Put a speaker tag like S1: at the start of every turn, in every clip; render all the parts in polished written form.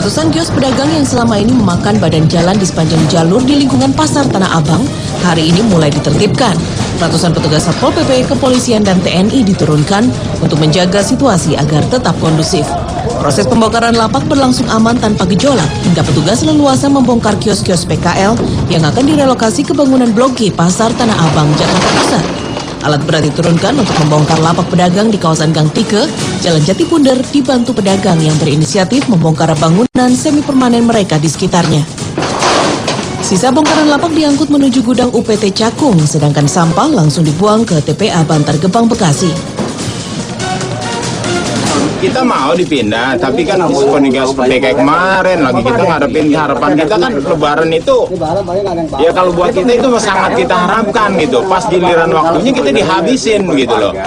S1: Ratusan kios pedagang yang selama ini memakan badan jalan di sepanjang jalur di lingkungan Pasar Tanah Abang hari ini mulai ditertibkan. Ratusan petugas Satpol PP, Kepolisian, dan TNI diturunkan untuk menjaga situasi agar tetap kondusif. Proses pembongkaran lapak berlangsung aman tanpa gejolak hingga petugas leluasa membongkar kios-kios PKL yang akan direlokasi ke bangunan Blok G Pasar Tanah Abang, Jakarta Pusat. Alat berat diturunkan untuk membongkar lapak pedagang di kawasan Gang Tike, Jalan Jati Punder, dibantu pedagang yang berinisiatif membongkar bangunan semi permanen mereka di sekitarnya. Sisa bongkaran lapak diangkut menuju gudang UPT Cakung, sedangkan sampah langsung dibuang ke TPA Bantar Gebang, Bekasi.
S2: Kita mau dipindah, tapi kan kondisi seperti kayak kemarin lagi kita ngadepin harapan kita kan Lebaran itu. Ya kalau buat kita itu sangat kita harapkan gitu. Pas giliran waktunya kita dihabisin gitu loh.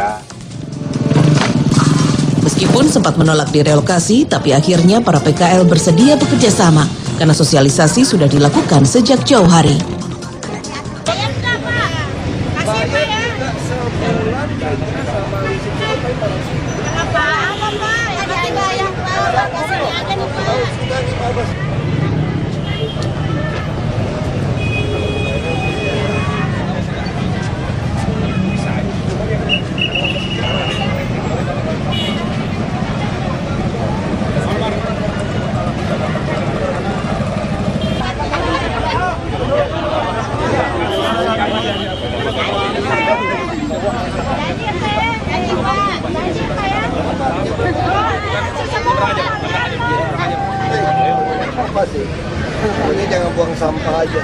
S1: Meskipun sempat menolak direlokasi, tapi akhirnya para PKL bersedia bekerja sama karena sosialisasi sudah dilakukan sejak jauh hari.
S3: Ini jangan buang sampah aja,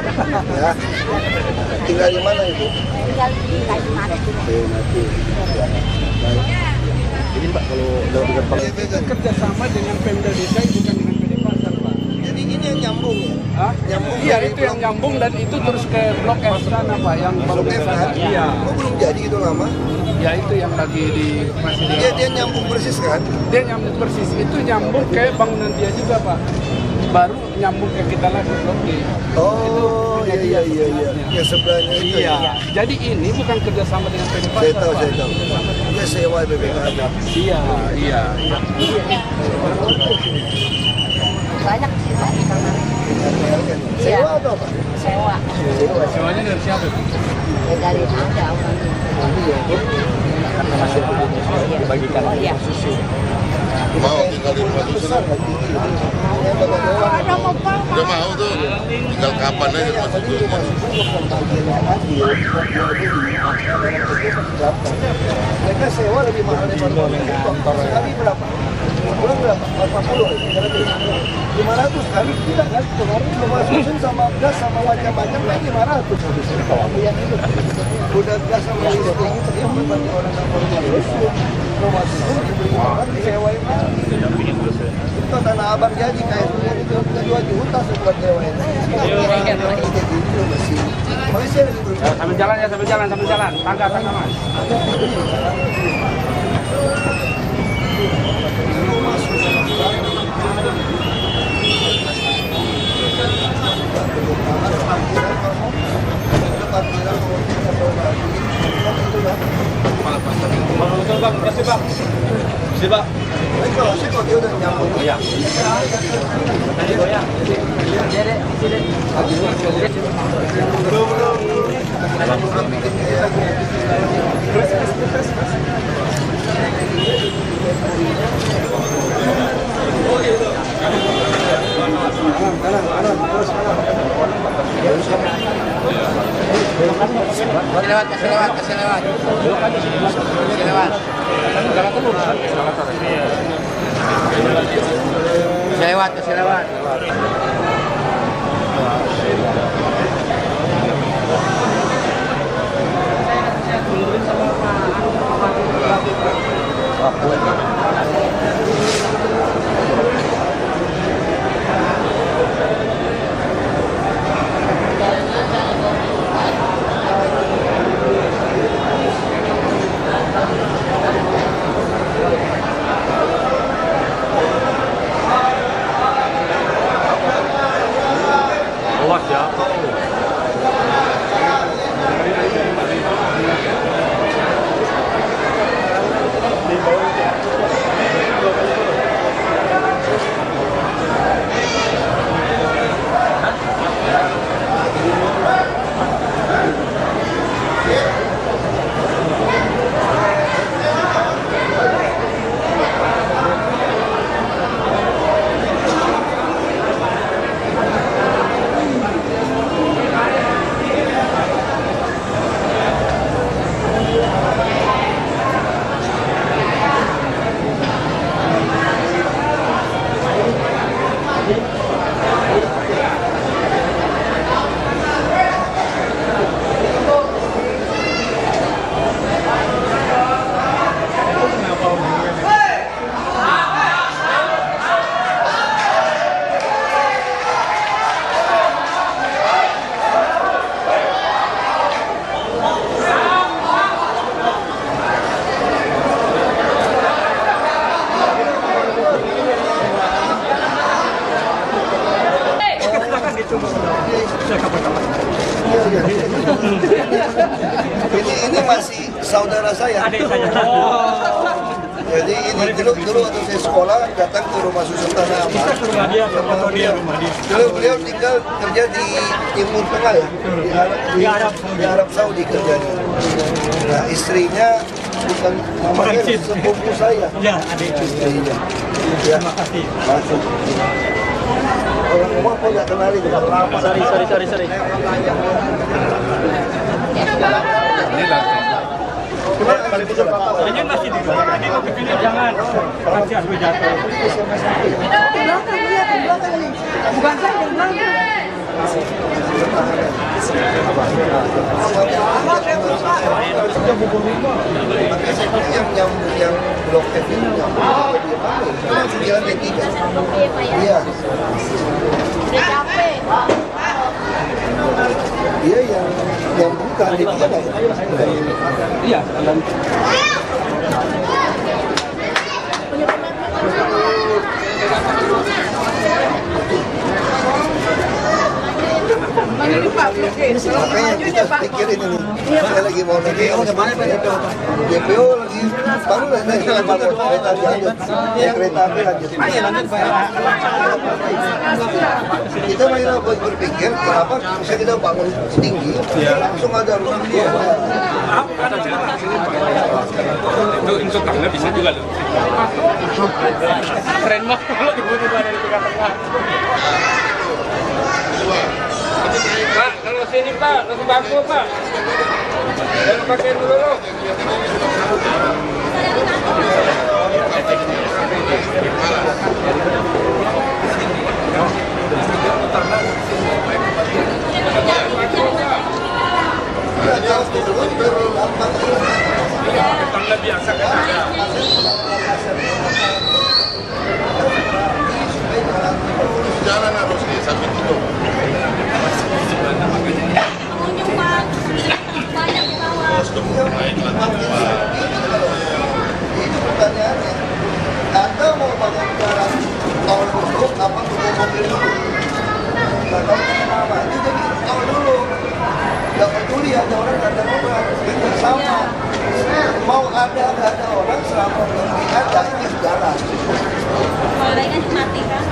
S3: ya. Tinggal di mana itu?
S4: Tinggal di Kalimantan.
S3: Ini Pak, kalau
S5: kerjasama dengan Pemda DKI bukan dengan PD Pasar, Pak.
S3: Jadi ini yang nyambung ya? Nyambung
S5: Iya,
S3: dari
S5: itu yang nyambung dan itu terus ke Blok F sana, Pak, yang
S3: Blok F kan?
S5: Iya.
S3: Oh, belum jadi itu lama?
S5: Ya itu yang lagi masih di.
S3: Dia nyambung persis kan?
S5: Dia nyambung persis. Itu nyambung ke bangunan dia juga, Pak. Baru nyambung ke kita lagi Blok G.
S3: Oh, iya. Yang sebelahnya itu.
S5: Iya. Jadi ini bukan kerjasama dengan PD Pasar.
S3: Saya tahu.
S5: Pak.
S3: Dia sewa BPKB.
S5: Iya.
S4: Banyak sih, Pak, di kamar.
S3: Sewa atau apa?
S4: Sewa.
S5: Sewanya dari siapa?
S4: Dari ada orang.
S5: Dibagikan.
S4: Oh iya.
S6: Mau tinggal di rumah besar. Udah mau tuh, tinggal kapan aja masuk ke rumah.
S3: Mereka sewa lebih mahal daripada kantor. Sekali berapa? Bulan berapa? 80. 500 kali kita kan kemarin memasukin sama gas sama macam-macam kan 500 habis yang itu udah gas sama listrik itu dia memang orang yang baru memasukin dibeli orang disewain lagi itu Tanah Abang jadi kayak itu 2 juta sebulan sewain masih
S5: Sambil jalan. Tangga Mas.
S3: Dia udah nyambung. Iya.
S4: Kasih lewat.
S3: saudara saya. Jadi ini dulu waktu saya sekolah datang ke rumah susun Tanah Abang. Dulu beliau tinggal kerja di Timur Tengah ya, di Arab Saudi kerjanya. Nah istrinya bukan mamanya sepupu saya. Ya, adik istrinya. Ya, masuk. Orang rumah kok nggak kenalin, lama. Sorry.
S7: Ini masih di bawah. Tadi mau kepilih jangan. Nanti aku jatuh.
S8: Bukan saya yang belakang.
S3: Yang blok F itu jalan D3. Iya.
S8: Udah capek.
S3: Dia yang buka D3 kan?
S7: Iya.
S3: Makanya kita pikirin ini. Saya lagi mau nanti DPO lagi baru lagi bangun kereta api lanjut. Kereta api lanjut. Kita main berpikir kenapa bisa kita bangun tinggi langsung ada ruang dia.
S7: Itu untuk tangga bisa juga loh. Keren banget kalau tiba-tiba dari tengah-tengah. Pak, kalau sini Pak, langsung bangku Pak. Jangan pakai dulu loh. Tangga biasa kan ada.
S6: Jalan harus di samping itu.
S3: Itu pertanyaannya. Anda mau bangun jalan tol dulu, apa tunggu mobil dulu? Nah, kalau nama itu jadi tol dulu. Gak peduli ada orang ada orang, itu sama. Mau ada nggak ada orang selama belum ada itu jalan.
S8: Kalau lain kan mati kan?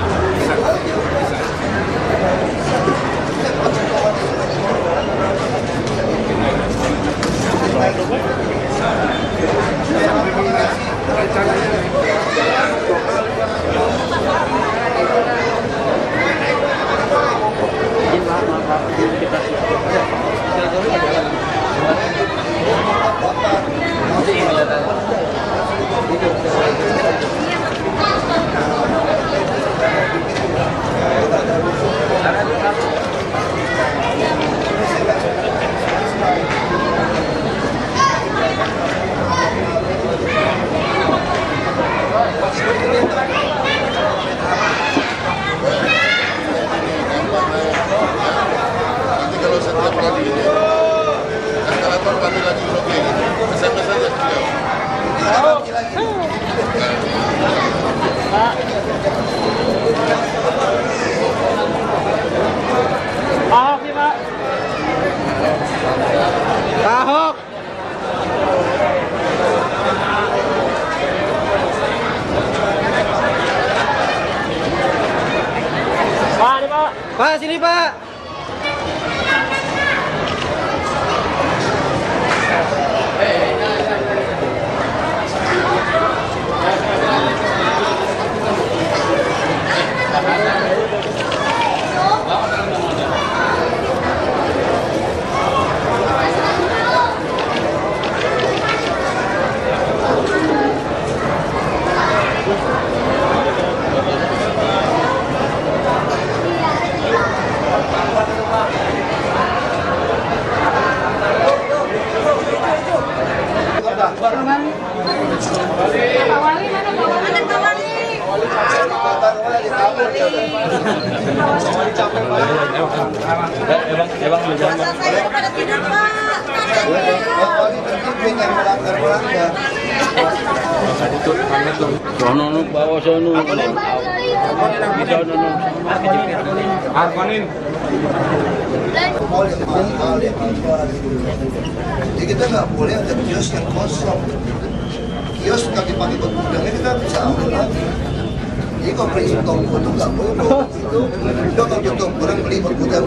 S6: Nanti kalau setiap lagi ini, kantor pagi lagi blok kayak gini, SMS aja beliau.
S7: Ahok nih Pak. Ahok. Pak, nih Pak. Pak, sini Pak.
S8: Saya pada tidur Pak.
S3: pemimpin yang melanggar. Boleh mahal ya. Jadi kita nggak boleh ada kios yang kosong. Kios nggak dipakai buat gudangnya kita bisa ambil lagi. Jadi kalau beli toko itu nggak boleh dong. Itu kalau toko orang beli buat gudang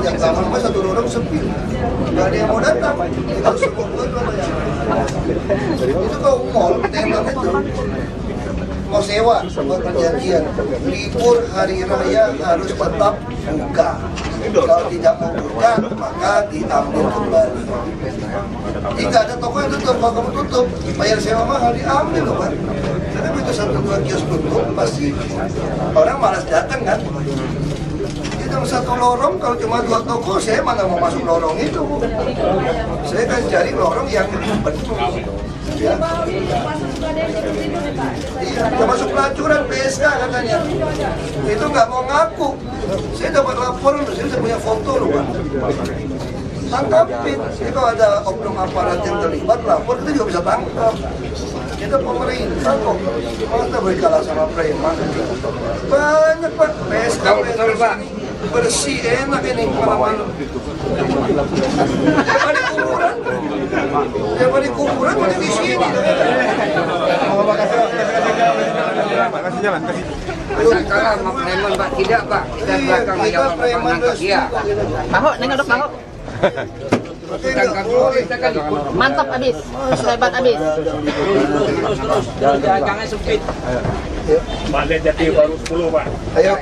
S3: yang kamar mas satu orang sepi. Nggak ada yang mau datang. Kita harus buat itu kalau mall tembak itu mau sewa buat perjanjian libur hari raya harus tetap buka. Kalau tidak mau buka maka diambil kembali. Jika ada toko yang tutup, kalau kamu tutup bayar sewa mahal diambil loh kan. Tapi begitu satu dua kios tutup pasti orang malas datang kan. Dalam satu lorong kalau cuma 2 toko saya mana mau masuk lorong itu. Saya kan cari lorong yang penuh. Ya. Iya, termasuk pelacuran PSK katanya. Itu nggak mau ngaku. Saya dapat laporan, saya punya foto loh Pak. Tangkapin. Jadi kalau ada oknum aparat yang terlibat, lapor kita juga bisa tangkap. Kita pemerintah kok, kita berkalah sama preman. Banyak Pak, PSK bersih enak ini malam-malam. Tiap hari kuburan masih di sini.
S2: Kasih jalan, kasih.
S4: Kalah sama preman Pak, tidak Pak. Kita belakang yang menangkap dia.
S8: Mahok, nengok dok Mahok. Mantap abis, hebat abis.
S5: Jangan sempit.
S7: Balik jadi baru 10 Pak.
S3: Ayo.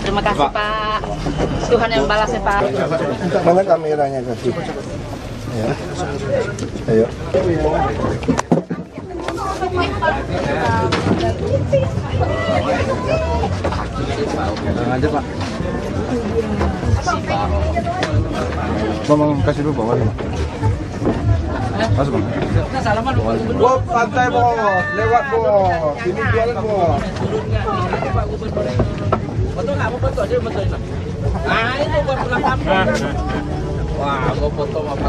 S8: Terima kasih Pak. Tuhan yang balasnya Pak.
S3: Mana kameranya kasih? Ya. Ayo.
S2: Aja Pak. Bang, kasih dulu bawah. Masuk Bang.
S3: Bos, santai bos, lewat bos, sini jualan bos.
S5: Betul nggak? Mau foto aja betul. Nah itu buat pulang kampung. Wah, gua foto apa?